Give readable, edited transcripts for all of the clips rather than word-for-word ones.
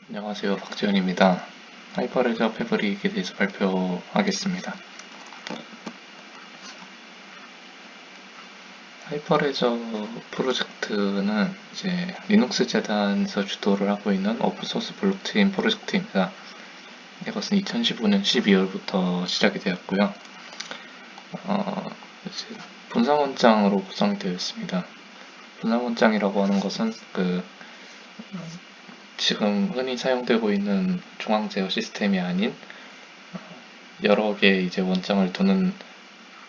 안녕하세요, 박지현입니다. 하이퍼레저 패브릭에 대해서 발표하겠습니다. 하이퍼레저 프로젝트는 이제 리눅스 재단에서 주도를 하고 있는 오픈소스 블록체인 프로젝트입니다. 이것은 2015년 12월부터 시작이 되었고요. 이제 분산원장으로 구성이 되어 있습니다. 분산원장이라고 하는 것은 지금 흔히 사용되고 있는 중앙 제어 시스템이 아닌 여러 개의 이제 원장을 두는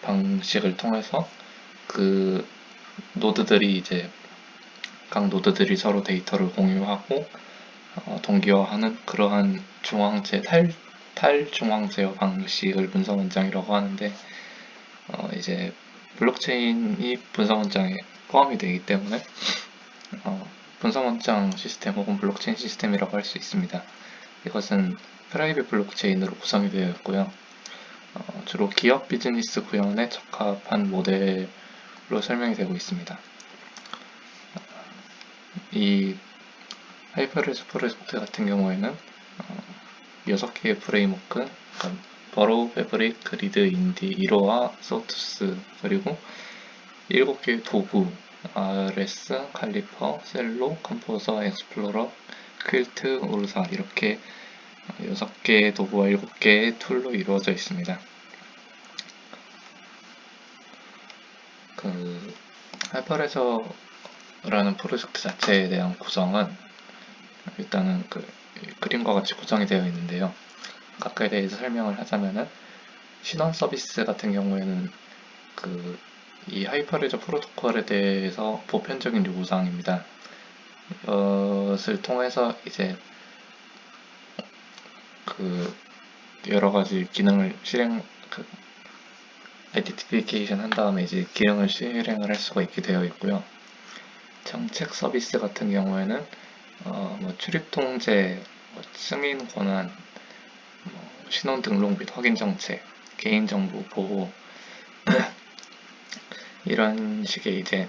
방식을 통해서 그 노드들이 이제 각 노드들이 서로 데이터를 공유하고 동기화하는 그러한 중앙제 탈중앙 제어 방식을 분산원장이라고 하는데 이제 블록체인이 분산원장에 포함이 되기 때문에 분산원장 시스템 혹은 블록체인 시스템이라고 할 수 있습니다. 이것은 프라이빗 블록체인으로 구성이 되어 있고요. 주로 기업 비즈니스 구현에 적합한 모델로 설명이 되고 있습니다. 이 하이퍼레저 프로젝트 같은 경우에는 6개의 프레임워크, 버로우, 패브릭, 그리드, 인디, 이로와, 소투스, 그리고 7개의 도구, RS, 칼리퍼, 셀로, 컴포저, 엑스플로러, 퀼트, 오르사 이렇게 6개의 도구와 7개의 툴로 이루어져 있습니다. 하이퍼레저라는 프로젝트 자체에 대한 구성은 일단은 그림과 같이 구성이 되어 있는데요. 각각에 대해서 설명을 하자면은 신원 서비스 같은 경우에는 이 하이퍼레저 프로토콜에 대해서 보편적인 요구사항입니다. 이것을 통해서 이제 여러 가지 기능을 아이덴티피케이션 한 다음에 이제 기능을 실행을 할 수가 있게 되어 있고요. 정책 서비스 같은 경우에는 출입 통제, 승인 권한, 신원 등록 및 확인 정책, 개인정보 보호 이런 식의 이제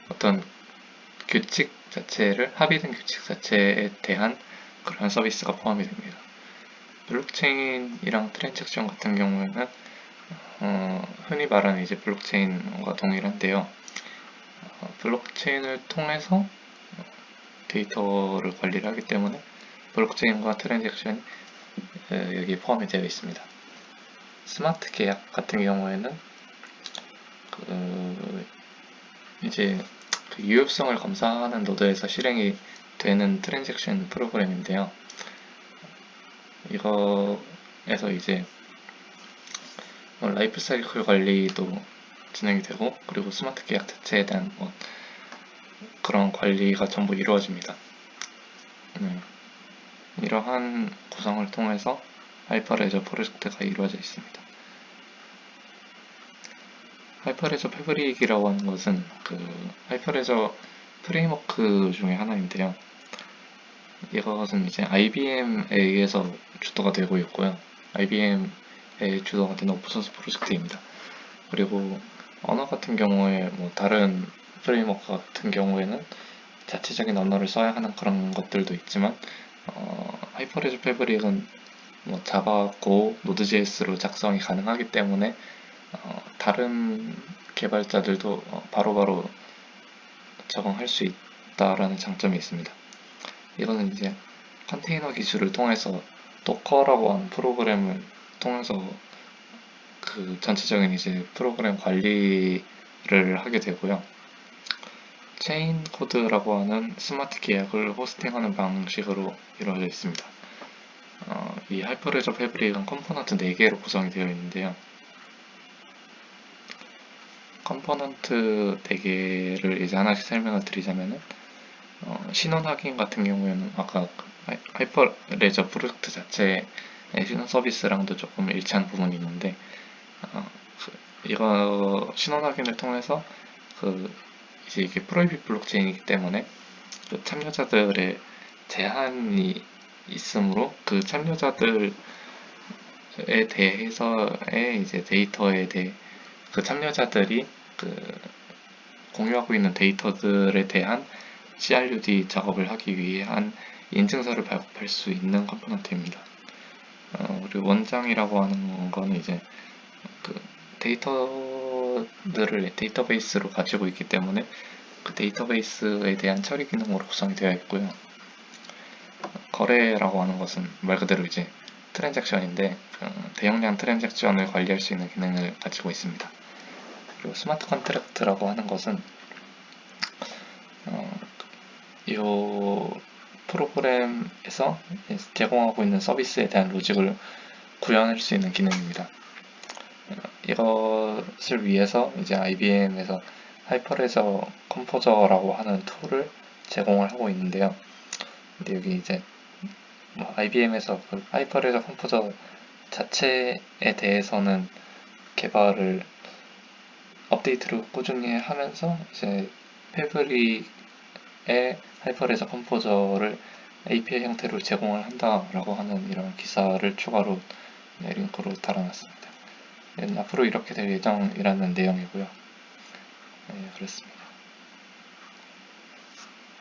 어떤 규칙 자체를 합의된 규칙 자체에 대한 그런 서비스가 포함이 됩니다. 블록체인이랑 트랜잭션 같은 경우에는 흔히 말하는 이제 블록체인과 동일한데요. 블록체인을 통해서 데이터를 관리를 하기 때문에 블록체인과 트랜잭션이 여기에 포함이 되어 있습니다. 스마트 계약 같은 경우에는 이제 유효성을 검사하는 노드에서 실행이 되는 트랜잭션 프로그램인데요. 이거에서 이제 라이프 사이클 관리도 진행이 되고, 그리고 스마트 계약 자체에 대한 그런 관리가 전부 이루어집니다. 이러한 구성을 통해서 하이퍼레저 프로젝트가 이루어져 있습니다. 하이퍼레저 패브릭이라고 하는 것은 하이퍼레저 프레임워크 중에 하나인데요. 이것은 이제 IBM에 의해서 주도가 되고 있고요. IBM에 주도가 된 오픈소스 프로젝트입니다. 그리고 언어 같은 경우에 다른 프레임워크 같은 경우에는 자체적인 언어를 써야 하는 그런 것들도 있지만 하이퍼레저 패브릭은 자바, 고, 노드.js로 작성이 가능하기 때문에 다른 개발자들도 바로바로 적응할 수 있다라는 장점이 있습니다. 이거는 이제 컨테이너 기술을 통해서 도커라고 하는 프로그램을 통해서 전체적인 이제 프로그램 관리를 하게 되고요. 체인 코드라고 하는 스마트 계약을 호스팅하는 방식으로 이루어져 있습니다. 이 하이퍼레저 패브릭은 컴포넌트 4개로 구성이 되어 있는데요. 컴포넌트 4개를 이제 하나씩 설명을 드리자면은 신원 확인 같은 경우에는 아까 하이퍼레저 프로젝트 자체의 신원 서비스랑도 조금 일치한 부분이 있는데 이거 신원 확인을 통해서 이제 이게 프라이빗 블록체인이기 때문에 참여자들의 제한이 있으므로 참여자들에 대해서의 이제 데이터에 대해 참여자들이 공유하고 있는 데이터들에 대한 CRUD 작업을 하기 위한 인증서를 발급할 수 있는 컴포넌트입니다. 그리고 원장이라고 하는 거는 이제 그 데이터들을 데이터베이스로 가지고 있기 때문에 그 데이터베이스에 대한 처리 기능으로 구성이 되어 있고요. 거래라고 하는 것은 말 그대로 이제 트랜잭션인데 대용량 트랜잭션을 관리할 수 있는 기능을 가지고 있습니다. 그리고 스마트 컨트랙트라고 하는 것은 이 프로그램에서 제공하고 있는 서비스에 대한 로직을 구현할 수 있는 기능입니다. 이것을 위해서 이제 IBM에서 하이퍼레저 컴포저라고 하는 툴을 제공을 하고 있는데요. 근데 여기 이제 IBM에서 그 하이퍼레저 컴포저 자체에 대해서는 개발을 업데이트를 꾸준히 하면서 이제 패브릭의 하이퍼레저 컴포저를 API 형태로 제공을 한다라고 하는 이런 기사를 추가로 링크로 달아놨습니다. 앞으로 이렇게 될 예정이라는 내용이고요. 네, 그렇습니다.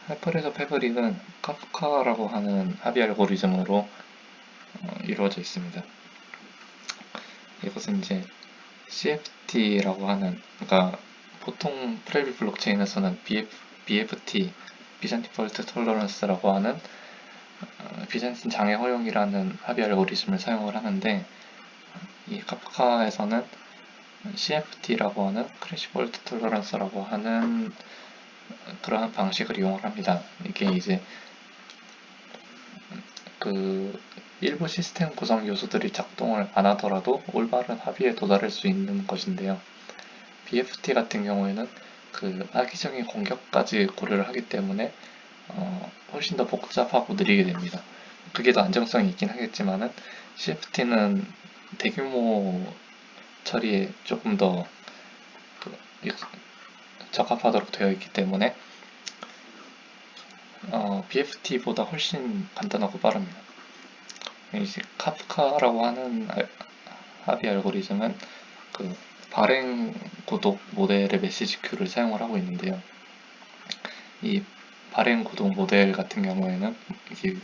하이퍼레저 패브릭은 카프카라고 하는 합의 알고리즘으로 이루어져 있습니다. 이것은 이제 CFT라고 하는, 그러니까 보통 프라이빗 블록체인에서는 BFT, 비전 디폴트 톨러런스라고 하는 비전신 장애 허용이라는 합의 알고리즘을 사용을 하는데, 이 카프카에서는 CFT라고 하는 크래시 폴트 톨러런스라고 하는 그러한 방식을 이용을 합니다. 이게 이제 그 일부 시스템 구성 요소들이 작동을 안 하더라도 올바른 합의에 도달할 수 있는 것인데요. BFT 같은 경우에는 그 악의적인 공격까지 고려를 하기 때문에 훨씬 더 복잡하고 느리게 됩니다. 그게 더 안정성이 있긴 하겠지만은 CFT는 대규모 처리에 조금 더 적합하도록 되어 있기 때문에 BFT보다 훨씬 간단하고 빠릅니다. 이제 카프카라고 하는 합의 알고리즘은 그 발행 구독 모델의 메시지 큐를 사용을 하고 있는데요. 이 발행 구독 모델 같은 경우에는 이제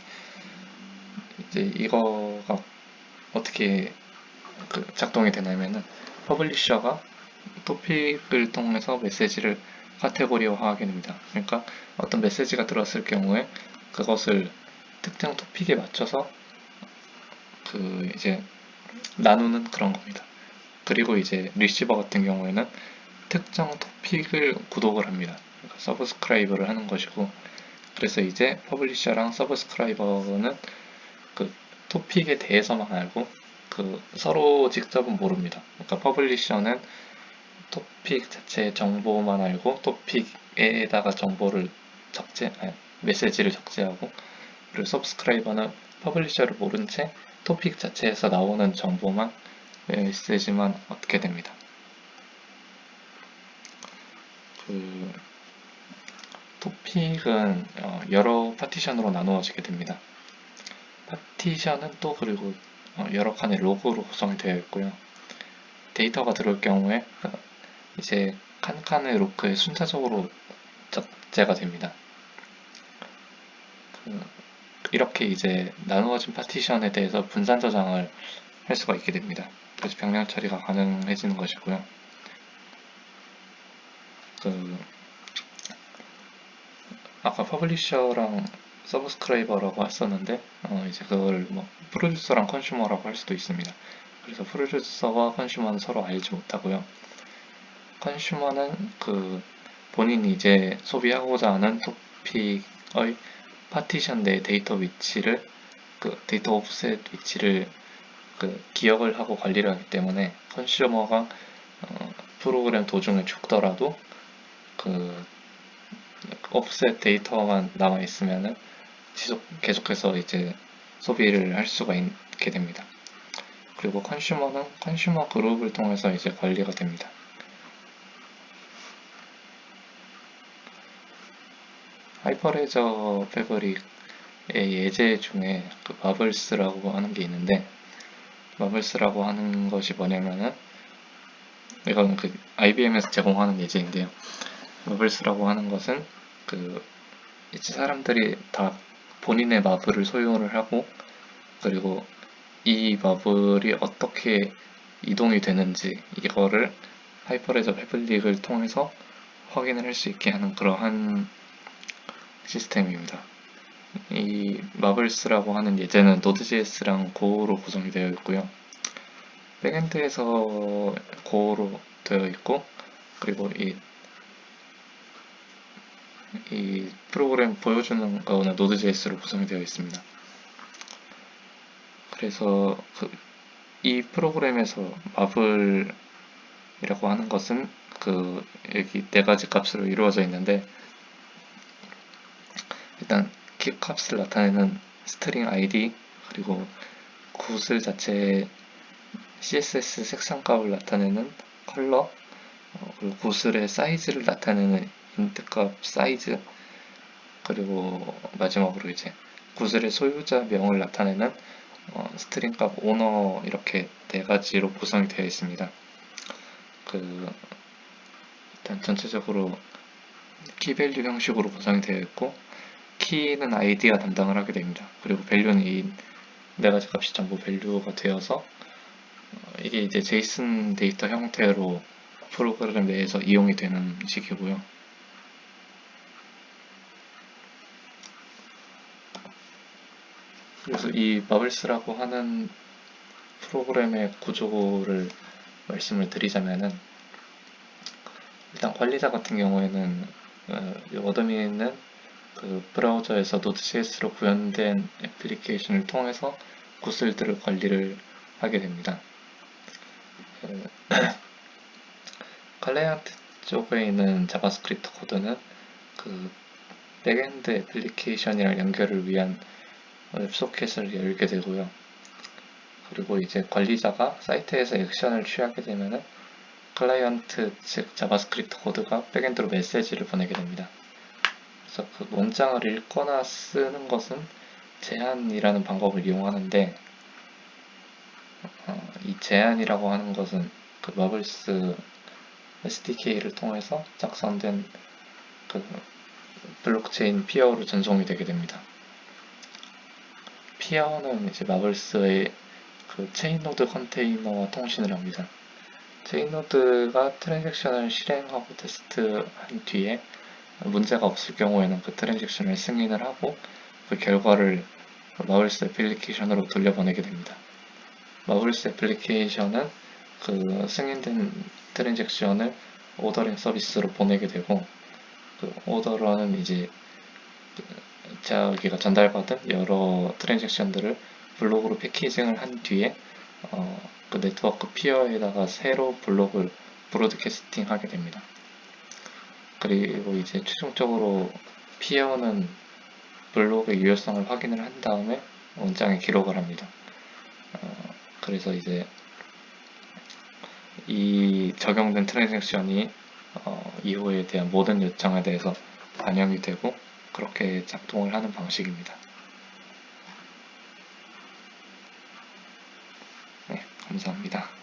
이거가 어떻게 작동이 되냐면은 퍼블리셔가 토픽을 통해서 메시지를 카테고리화하게 됩니다. 그러니까 어떤 메시지가 들어왔을 경우에 그것을 특정 토픽에 맞춰서 이제 나누는 그런 겁니다. 그리고 이제 리시버 같은 경우에는 특정 토픽을 구독을 합니다. 그러니까 서브스크라이버를 하는 것이고, 그래서 이제 퍼블리셔랑 서브스크라이버는 그 토픽에 대해서만 알고 서로 직접은 모릅니다. 그러니까 퍼블리셔는 토픽 자체의 정보만 알고 토픽에다가 메시지를 적재하고, 그리고 서브스크라이버는 퍼블리셔를 모른 채 토픽 자체에서 나오는 정보만 메시지만 얻게 됩니다. 토픽은 여러 파티션으로 나누어지게 됩니다. 파티션은 또 그리고 여러 칸의 로그로 구성이 되어 있고요. 데이터가 들어올 경우에 이제 칸칸의 로그에 순차적으로 적재가 됩니다. 이렇게 이제 나누어진 파티션에 대해서 분산 저장을 할 수가 있게 됩니다. 그래서 병렬 처리가 가능해지는 것이고요. 아까 퍼블리셔랑 서브스크라이버라고 했었는데 이제 그걸 뭐 프로듀서랑 컨슈머라고 할 수도 있습니다. 그래서 프로듀서와 컨슈머는 서로 알지 못하고요. 컨슈머는 본인이 이제 소비하고자 하는 토픽의 파티션 내 데이터 위치를 데이터 오프셋 위치를 기억을 하고 관리를 하기 때문에 컨슈머가 프로그램 도중에 죽더라도 오프셋 데이터만 남아 있으면은 계속해서 이제 소비를 할 수가 있게 됩니다. 그리고 컨슈머는 컨슈머 그룹을 통해서 이제 관리가 됩니다. 하이퍼레저 패브릭의 예제 중에 마블스라고 하는 게 있는데, 마블스라고 하는 것이 뭐냐면은 이건 IBM에서 제공하는 예제인데요. 마블스라고 하는 것은 이제 사람들이 다 본인의 마블을 소유를 하고, 그리고 이 마블이 어떻게 이동이 되는지 이거를 하이퍼레저 패블릭을 통해서 확인을 할 수 있게 하는 그러한 시스템입니다. 이 마블스라고 하는 예제는 Node.js랑 고어로 구성이 되어 있고요. 백엔드에서 고어로 되어 있고, 그리고 이 프로그램 보여주는 거는 Node.js로 구성이 되어 있습니다. 그래서 이 프로그램에서 마블이라고 하는 것은 여기 네 가지 값으로 이루어져 있는데, 일단 키 값을 나타내는 스트링 id, 그리고 구슬 자체의 css 색상 값을 나타내는 컬러, 그리고 구슬의 사이즈를 나타내는 인트 값 사이즈, 그리고 마지막으로 이제 구슬의 소유자 명을 나타내는 스트링 값 오너, 이렇게 네 가지로 구성이 되어 있습니다. 일단 전체적으로 키 밸류 형식으로 구성이 되어 있고, 키는 id가 담당을 하게 됩니다. 그리고 밸류는 이 네 가지 값이 전부 밸류가 되어서 이게 이제 제이슨 데이터 형태로 프로그램 내에서 이용이 되는 식이고요. 그래서 이 마블스라고 하는 프로그램의 구조를 말씀을 드리자면은, 일단 관리자 같은 경우에는 어드민은 브라우저에서 Node.js로 구현된 애플리케이션을 통해서 구슬들을 관리를 하게 됩니다. 클라이언트 쪽에 있는 자바스크립트 코드는 백엔드 애플리케이션이랑 연결을 위한 웹소켓을 열게 되고요. 그리고 이제 관리자가 사이트에서 액션을 취하게 되면은 클라이언트 즉 자바스크립트 코드가 백엔드로 메시지를 보내게 됩니다. 그래서 문장을 읽거나 쓰는 것은 제한이라는 방법을 이용하는데, 이 제한이라고 하는 것은 마블스 SDK를 통해서 작성된 블록체인 피어로 전송이 되게 됩니다. 피어는 이제 마블스의 체인노드 컨테이너와 통신을 합니다. 체인노드가 트랜잭션을 실행하고 테스트한 뒤에 문제가 없을 경우에는 트랜잭션을 승인을 하고 그 결과를 마블스 애플리케이션으로 돌려보내게 됩니다. 마블스 애플리케이션은 승인된 트랜잭션을 오더링 서비스로 보내게 되고, 오더러는 이제 자기가 전달받은 여러 트랜잭션들을 블록으로 패키징을 한 뒤에 네트워크 피어에다가 새로 블록을 브로드캐스팅 하게 됩니다. 그리고 이제 최종적으로 피어는 블록의 유효성을 확인을 한 다음에 원장에 기록을 합니다. 그래서 이제 이 적용된 트랜잭션이 이후에 대한 모든 요청에 대해서 반영이 되고 그렇게 작동을 하는 방식입니다. 네, 감사합니다.